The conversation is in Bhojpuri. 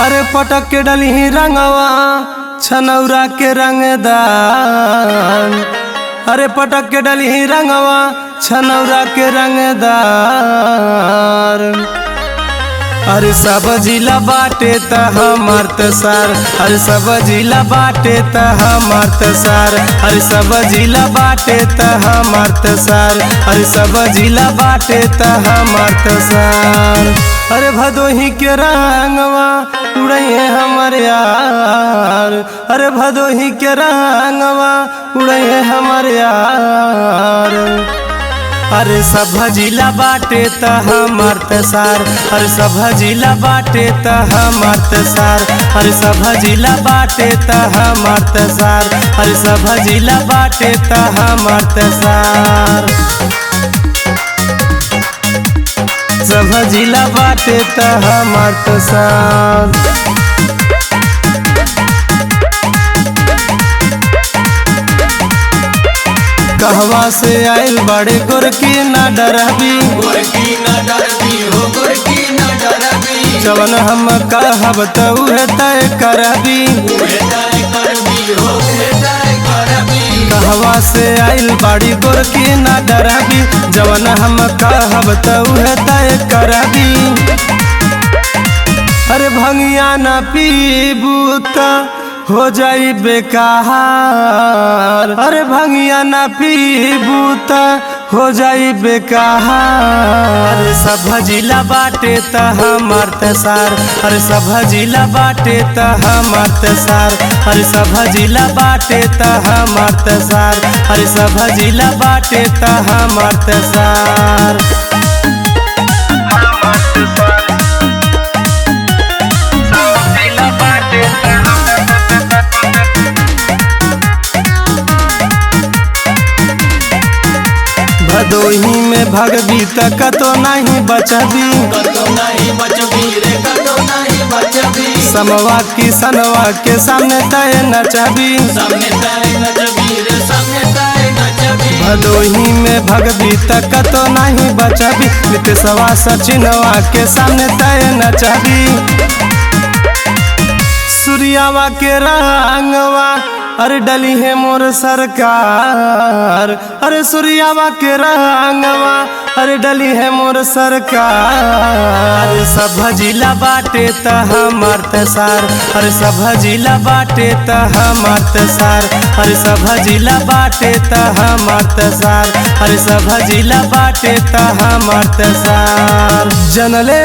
अरे पटक के डली रंगवा छनौरा के रंगदार। अरे पटक के डली रंगवा छनौरा के रंगदार। अरे सब जिला बाटे त हमार तसार। अरे सब जिला बाटे त हमार तसार। अरे सब जिला बाटे त हमार तसार। अरे सब जिला बाटे त हमार तसार। अरे भदोही के रंगवा उड़ैये हमर यार। अरे भदोही के रंगवा उड़ैये हमर यार। अरे सब जिला बाटे त हमार तसार। अरे सब जिला बाटे त हमार तसार। अरे सब जिला बाटे त हमार तसार। अरे सब जिला बाटे त हमार तसार। सब जिला बाटे त हमार तसार। कहवा से आइल बड़े गोरकी ना डरबी। जवन हम कहब त उहे तय करबी। कहवा से आइल बड़ी गोरकी ना डरबी। जवन हम कहब त उहे तय करबी। अरे भंगिया ना पीबू त हो जाई बेकार। अरे भंगिया ना पीबू त हो जाई बेकार। अरे सब जिला बाटे त हमार तसार। अरे सब जिला बाटे त हमार तसार। अरे सब जिला बाटे त हमार तसार। अरे सब जिला बाटे त हमार तसार। भदोही में भगबी त कतो नहीं बचबी। समवा की सनवा के सामने तय नचबी। भदोही में भगबी त कतो नहीं बचबी। नितेशवा सचिनवा के सामने तय नचबी। सूर्यावा के रंगवा अरे डली है मोर सरकार। अरे सूर्यावा के रंगवा अरे डली है मोर सरकार। अरे सब जिला बाटे त हमार तसार। अरे सब जिला बाटे त हमार तसार। अरे सब जिला बाटे त हमार तसार। अरे सब जिला बाटे त हमार तसार। जनले